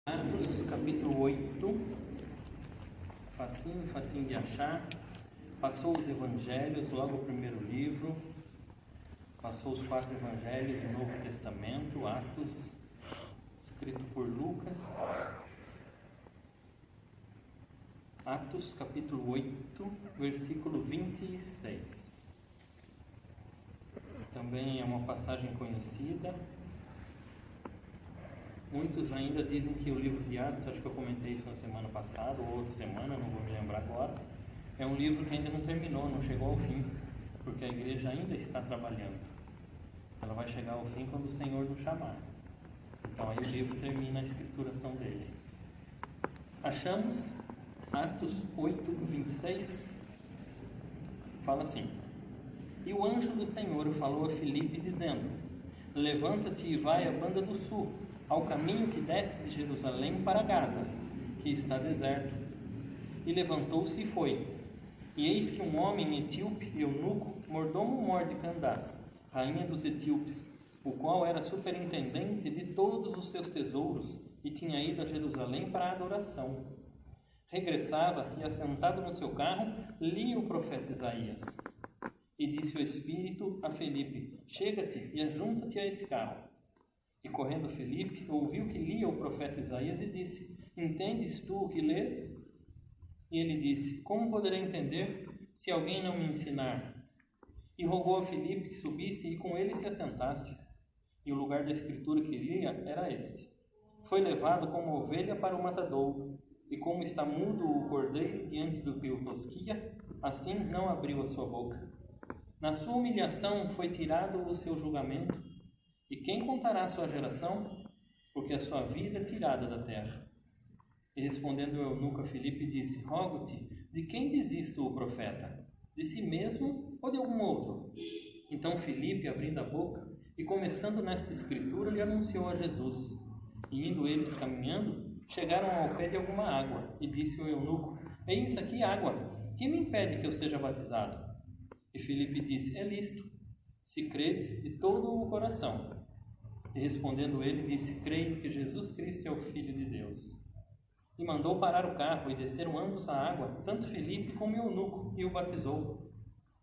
Atos, capítulo 8, facinho de achar. Passou os evangelhos, logo o primeiro livro, passou os 4 evangelhos do Novo Testamento, Atos, escrito por Lucas. Atos, capítulo 8, versículo 26. Também é uma passagem conhecida. Muitos ainda dizem que o livro de Atos, acho que eu comentei isso na semana passada, ou outra semana, não vou me lembrar agora, é um livro que ainda não terminou, não chegou ao fim, porque a igreja ainda está trabalhando. Ela vai chegar ao fim quando o Senhor nos chamar. Então aí o livro termina a escrituração dele. Achamos Atos 8, 26, fala assim: E o anjo do Senhor falou a Filipe, dizendo: Levanta-te e vai à banda do sul, ao caminho que desce de Jerusalém para Gaza, que está deserto. E levantou-se e foi. E eis que um homem etíope, eunuco, mordomo-mor de Candace, rainha dos etíopes, o qual era superintendente de todos os seus tesouros, e tinha ido a Jerusalém para a adoração, regressava e, assentado no seu carro, lia o profeta Isaías. E disse o Espírito a Filipe: Chega-te e ajunta-te a esse carro. E correndo Filipe, ouviu que lia o profeta Isaías e disse: Entendes tu o que lês? E ele disse: Como poderei entender, se alguém não me ensinar? E rogou a Filipe que subisse e com ele se assentasse. E o lugar da escritura que lia era este: Foi levado como ovelha para o matadouro, e como está mudo o cordeiro diante do que o tosquia, assim não abriu a sua boca. Na sua humilhação foi tirado o seu julgamento. E quem contará a sua geração? Porque a sua vida é tirada da terra. E respondendo o eunuco a Filipe, disse: Rogo-te, de quem diz isto o profeta? De si mesmo ou de algum outro? Então Filipe, abrindo a boca e começando nesta escritura, lhe anunciou a Jesus. E indo eles caminhando, chegaram ao pé de alguma água. E disse o eunuco: Eis aqui água, que me impede que eu seja batizado? E Filipe disse: É lícito, se credes de todo o coração. E respondendo ele, disse: Creio que Jesus Cristo é o Filho de Deus. E mandou parar o carro, e desceram ambos à água, tanto Filipe como o eunuco, e o batizou.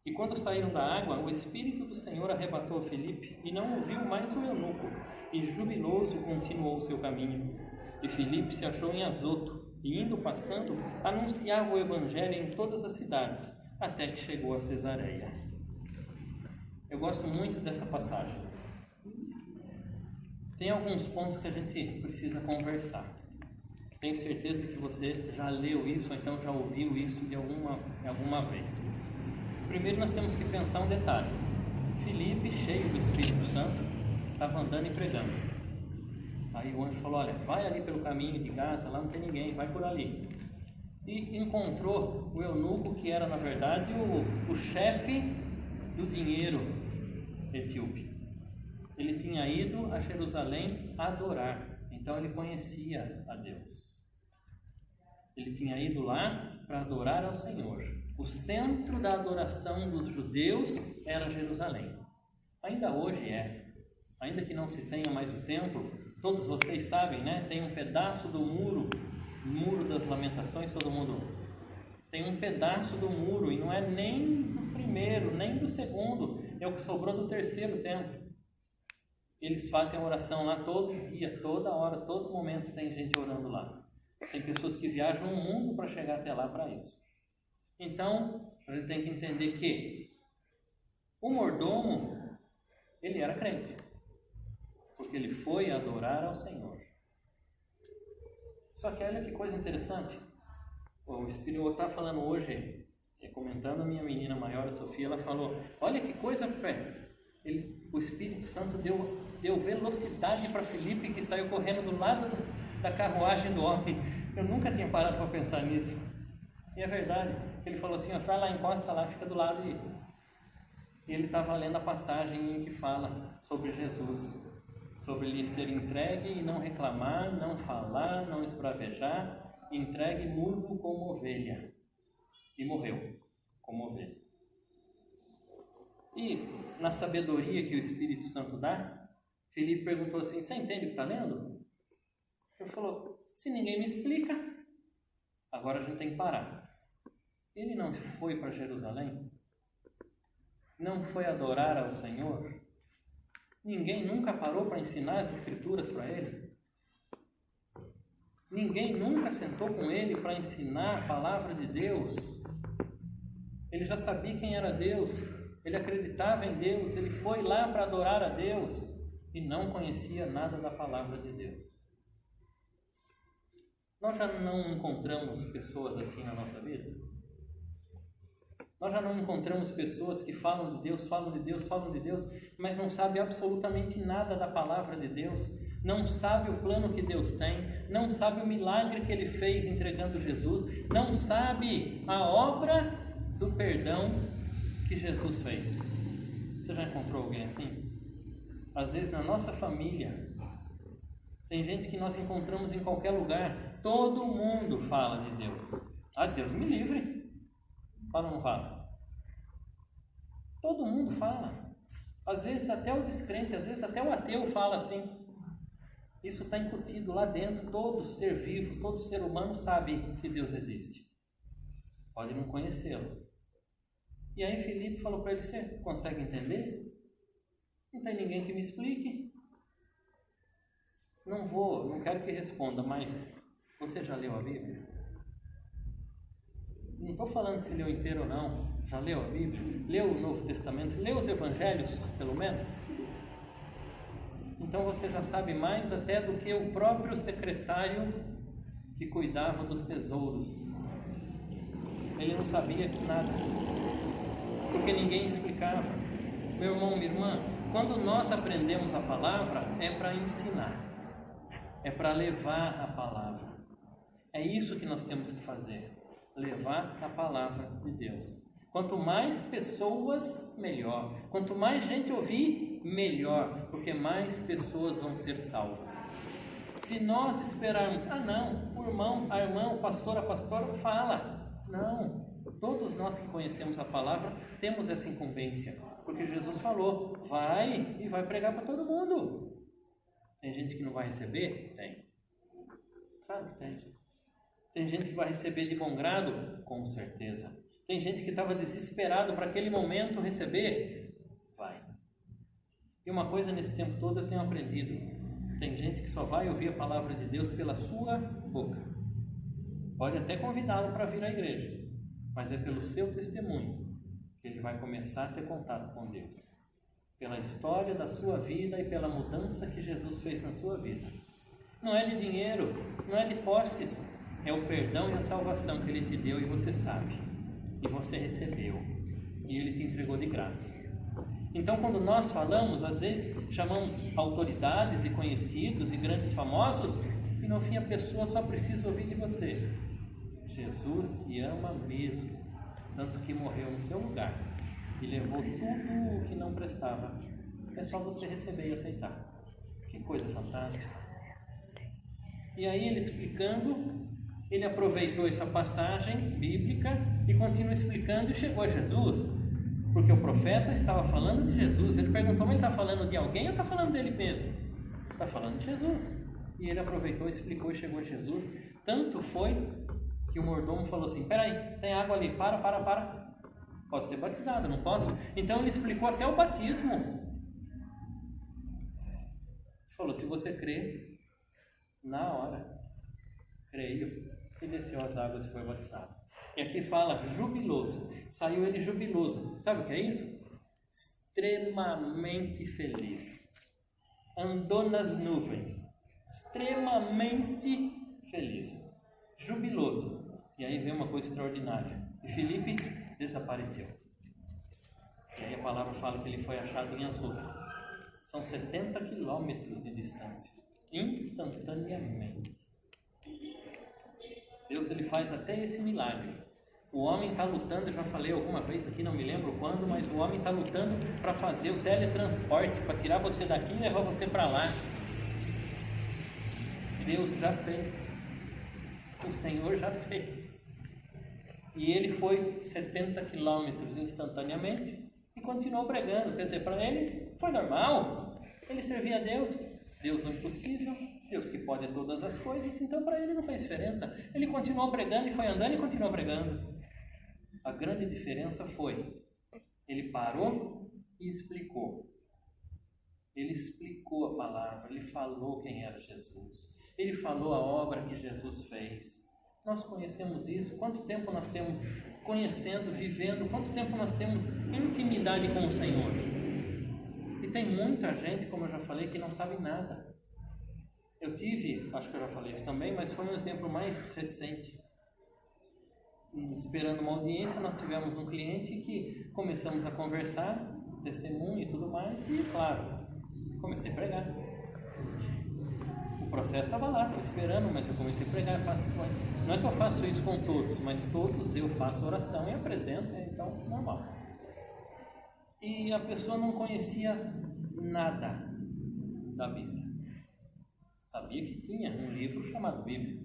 E quando saíram da água, o Espírito do Senhor arrebatou a Filipe, e não ouviu mais o eunuco, e jubiloso continuou o seu caminho. E Filipe se achou em Azoto, e indo passando, anunciava o Evangelho em todas as cidades, até que chegou a Cesareia. Eu gosto muito dessa passagem. Tem alguns pontos que a gente precisa conversar. Tenho certeza que você já leu isso, ou então já ouviu isso de alguma vez. Primeiro nós temos que pensar um detalhe. Filipe, cheio do Espírito Santo, estava andando e pregando. Aí o anjo falou: Olha, vai ali pelo caminho de Gaza, lá não tem ninguém, vai por ali. E encontrou o eunuco, que era na verdade o chefe do dinheiro etíope. Ele tinha ido a Jerusalém adorar, então ele conhecia a Deus. Ele tinha ido lá para adorar ao Senhor. O centro da adoração dos judeus era Jerusalém. Ainda hoje é. Ainda que não se tenha mais o templo, todos vocês sabem, né? Tem um pedaço do muro das lamentações, todo mundo tem um pedaço do muro, e não é nem do primeiro, nem do segundo, é o que sobrou do terceiro templo. Eles fazem a oração lá todo dia, toda hora, todo momento tem gente orando lá. Tem pessoas que viajam o mundo para chegar até lá para isso. Então, a gente tem que entender que o mordomo, ele era crente, porque ele foi adorar ao Senhor. Só que olha que coisa interessante. O Espírito está falando hoje, comentando a minha menina maior, a Sofia, ela falou: Olha que coisa, o Espírito Santo deu velocidade para Filipe, que saiu correndo do lado da carruagem do homem. Eu nunca tinha parado para pensar nisso. E é verdade. Ele falou assim: Vai lá, encosta lá, fica do lado. E ele estava lendo a passagem em que fala sobre Jesus, sobre ele ser entregue e não reclamar, não falar, não esbravejar, entregue mudo como ovelha. E morreu como ovelha. E na sabedoria que o Espírito Santo dá, Filipe perguntou assim: Você entende o que está lendo? Ele falou, se ninguém me explica, agora a gente tem que parar. Ele não foi para Jerusalém? Não foi adorar ao Senhor? Ninguém nunca parou para ensinar as Escrituras para ele? Ninguém nunca sentou com ele para ensinar a palavra de Deus? Ele já sabia quem era Deus, ele acreditava em Deus, ele foi lá para adorar a Deus e não conhecia nada da palavra de Deus. Nós já não encontramos pessoas assim na nossa vida? Nós já não encontramos pessoas que falam de Deus, falam de Deus, falam de Deus, mas não sabem absolutamente nada da palavra de Deus, não sabe o plano que Deus tem, não sabe o milagre que Ele fez entregando Jesus, não sabe a obra do perdão que Jesus fez. Você já encontrou alguém assim? Às vezes na nossa família, tem gente que nós encontramos em qualquer lugar, todo mundo fala de Deus. Ah, Deus me livre. Fala ou não fala? Todo mundo fala. Às vezes até o descrente, às vezes até o ateu fala assim. Isso está incutido lá dentro. Todo ser vivo, todo ser humano sabe que Deus existe. Pode não conhecê-lo. E aí Filipe falou para ele, você consegue entender? Não tem ninguém que me explique. Não quero que responda, mas você já leu a Bíblia? Não estou falando se leu inteiro ou não. Já leu a Bíblia? Leu o Novo Testamento? Leu os Evangelhos, pelo menos? Então você já sabe mais até do que o próprio secretário que cuidava dos tesouros. Ele não sabia que nada, porque ninguém explicava. Meu irmão, minha irmã, quando nós aprendemos a palavra, é para ensinar, é para levar a palavra. É isso que nós temos que fazer. Levar a palavra de Deus. Quanto mais pessoas, melhor. Quanto mais gente ouvir, melhor, porque mais pessoas vão ser salvas. Se nós esperarmos, não, o irmão, a irmã, o pastor, a pastora fala. Não, todos nós que conhecemos a palavra temos essa incumbência, porque Jesus falou, vai e vai pregar para todo mundo. Tem gente que não vai receber? Tem. Claro que tem. Tem gente que vai receber de bom grado? Com certeza. Tem gente que estava desesperado para aquele momento receber? Vai. E uma coisa nesse tempo todo eu tenho aprendido. Tem gente que só vai ouvir a palavra de Deus pela sua boca. Pode até convidá-lo para vir à igreja, mas é pelo seu testemunho que ele vai começar a ter contato com Deus. Pela história da sua vida e pela mudança que Jesus fez na sua vida. Não é de dinheiro, não é de posses. É o perdão e a salvação que Ele te deu e você sabe. E você recebeu. E Ele te entregou de graça. Então, quando nós falamos, às vezes chamamos autoridades e conhecidos e grandes famosos, e no fim a pessoa só precisa ouvir de você. Jesus te ama mesmo, tanto que morreu no seu lugar e levou tudo o que não prestava. É só você receber e aceitar. Que coisa fantástica. E aí ele explicando, ele aproveitou essa passagem bíblica e continua explicando e chegou a Jesus, porque o profeta estava falando de Jesus. Ele perguntou, mas ele está falando de alguém ou está falando dele mesmo? Está falando de Jesus. E ele aproveitou, explicou e chegou a Jesus. Tanto foi que o mordomo falou assim, peraí, tem água ali, para. Posso ser batizado, não posso? Então ele explicou até o batismo. Falou, se você crê, na hora, creio, e desceu as águas e foi batizado. E aqui fala jubiloso, saiu ele jubiloso. Sabe o que é isso? Extremamente feliz. Andou nas nuvens, extremamente feliz, jubiloso. E aí vem uma coisa extraordinária. E Filipe desapareceu. E aí a palavra fala que ele foi achado em Azoto. São 70 quilômetros de distância. Instantaneamente. Deus ele faz até esse milagre. O homem está lutando, eu já falei alguma vez aqui, não me lembro quando, mas o homem está lutando para fazer o teletransporte, para tirar você daqui e levar você para lá. Deus já fez. O Senhor já fez. E ele foi 70 quilômetros instantaneamente e continuou pregando. Quer dizer, para ele foi normal. Ele servia a Deus. Deus no impossível, Deus que pode todas as coisas, então para ele não fez diferença. Ele continuou pregando e foi andando e continuou pregando. A grande diferença foi, ele parou e explicou. Ele explicou a palavra, ele falou quem era Jesus. Ele falou a obra que Jesus fez. Nós conhecemos isso. Quanto tempo nós temos conhecendo, vivendo? Quanto tempo nós temos intimidade com o Senhor? E tem muita gente, como eu já falei, que não sabe nada. Eu tive, acho que eu já falei isso também, mas foi um exemplo mais recente. Esperando uma audiência, nós tivemos um cliente que começamos a conversar, testemunho e tudo mais, e claro, comecei a pregar. O processo estava lá, estava esperando, mas eu comecei a pregar. Não é que eu faço isso com todos, mas todos eu faço oração e apresento, então normal. E a pessoa não conhecia nada da Bíblia. Sabia que tinha um livro chamado Bíblia,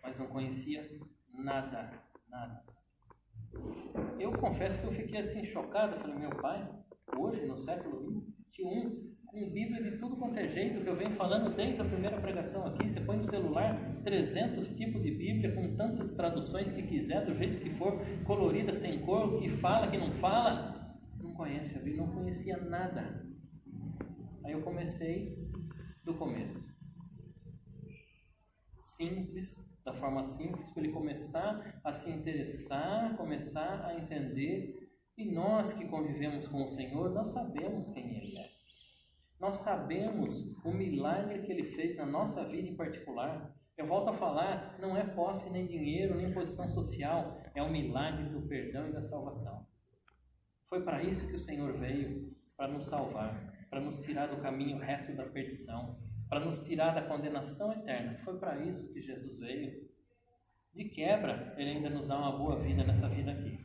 mas não conhecia nada. Eu confesso que eu fiquei assim chocado. Eu falei, meu pai, hoje no século XXI, com Bíblia de tudo quanto é jeito, que eu venho falando desde a primeira pregação aqui, você põe no celular 300 tipos de Bíblia, com tantas traduções que quiser, do jeito que for, colorida, sem cor, que fala, que não fala, não conhece a Bíblia, não conhecia nada. Aí eu comecei do começo. Simples, da forma simples, para ele começar a se interessar, começar a entender. E nós que convivemos com o Senhor, nós sabemos quem Ele é. Nós sabemos o milagre que Ele fez na nossa vida em particular. Eu volto a falar, não é posse nem dinheiro, nem posição social, é o milagre do perdão e da salvação. Foi para isso que o Senhor veio, para nos salvar, para nos tirar do caminho reto da perdição, para nos tirar da condenação eterna. Foi para isso que Jesus veio. De quebra, Ele ainda nos dá uma boa vida nessa vida aqui.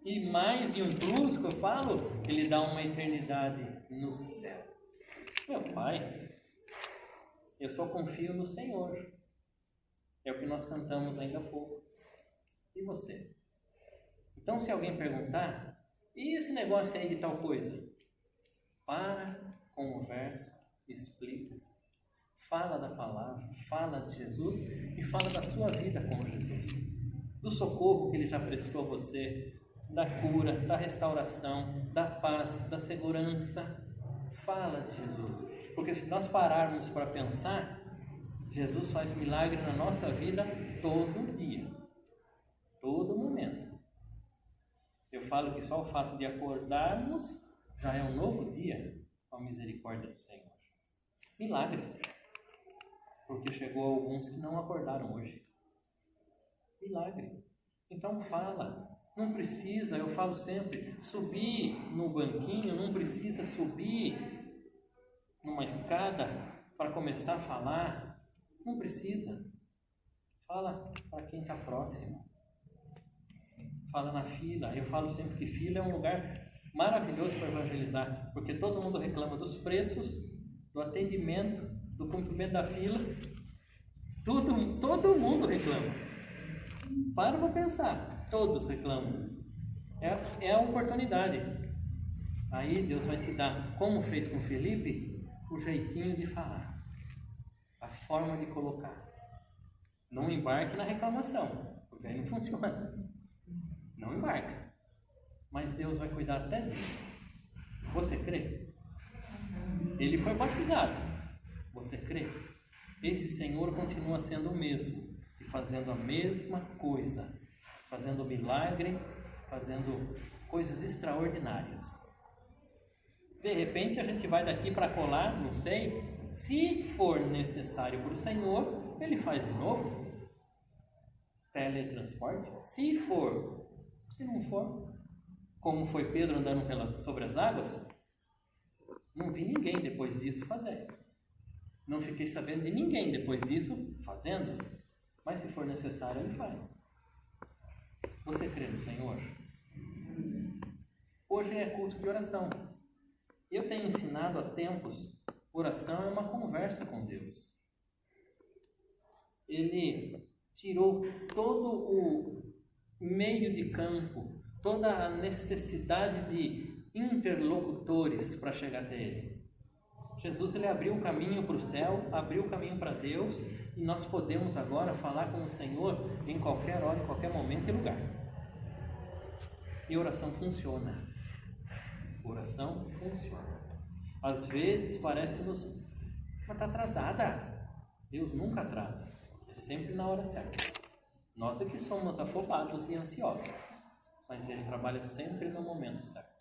E mais em um plus, que eu falo, Ele dá uma eternidade no céu. Meu Pai, eu só confio no Senhor. É o que nós cantamos ainda há pouco. E você? Então, se alguém perguntar, e esse negócio aí de tal coisa? Para, conversa, explica, fala da palavra, fala de Jesus e fala da sua vida com Jesus, do socorro que Ele já prestou a você, da cura, da restauração, da paz, da segurança. Fala de Jesus, porque se nós pararmos para pensar, Jesus faz milagre na nossa vida todo dia, todo momento. Eu falo que só o fato de acordarmos já é um novo dia com a misericórdia do Senhor. Milagre, porque chegou alguns que não acordaram hoje. Milagre. Então fala. Não precisa, eu falo sempre, subir no banquinho, não precisa subir numa escada para começar a falar. Não precisa. Fala para quem está próximo. Fala na fila. Eu falo sempre que fila é um lugar maravilhoso para evangelizar, porque todo mundo reclama dos preços, do atendimento, do cumprimento da fila. Todo mundo reclama. Para pensar. Todos reclamam. É a oportunidade. Aí Deus vai te dar, como fez com Felipe, o jeitinho de falar, a forma de colocar. Não embarque na reclamação, porque aí não funciona. Não embarca. Mas Deus vai cuidar até disso. Você crê? Ele foi batizado. Você crê? Esse Senhor continua sendo o mesmo e fazendo a mesma coisa, fazendo milagre, fazendo coisas extraordinárias. De repente a gente vai daqui para colar, não sei. Se for necessário para o Senhor, Ele faz de novo. Teletransporte. Se for. Se não for, como foi Pedro andando sobre as águas, não vi ninguém depois disso fazer. Não fiquei sabendo de ninguém depois disso fazendo. Mas se for necessário, Ele faz. Você crê no Senhor? Hoje é culto de oração. Eu tenho ensinado há tempos, oração é uma conversa com Deus. Ele tirou todo o meio de campo, toda a necessidade de interlocutores para chegar até Ele. Jesus, ele abriu o caminho para o céu, abriu o caminho para Deus, e nós podemos agora falar com o Senhor em qualquer hora, em qualquer momento e lugar. E a oração funciona. Oração funciona. Às vezes parece-nos, mas está atrasada. Deus nunca atrasa, é sempre na hora certa. Nós é que somos afobados e ansiosos, mas Ele trabalha sempre no momento certo.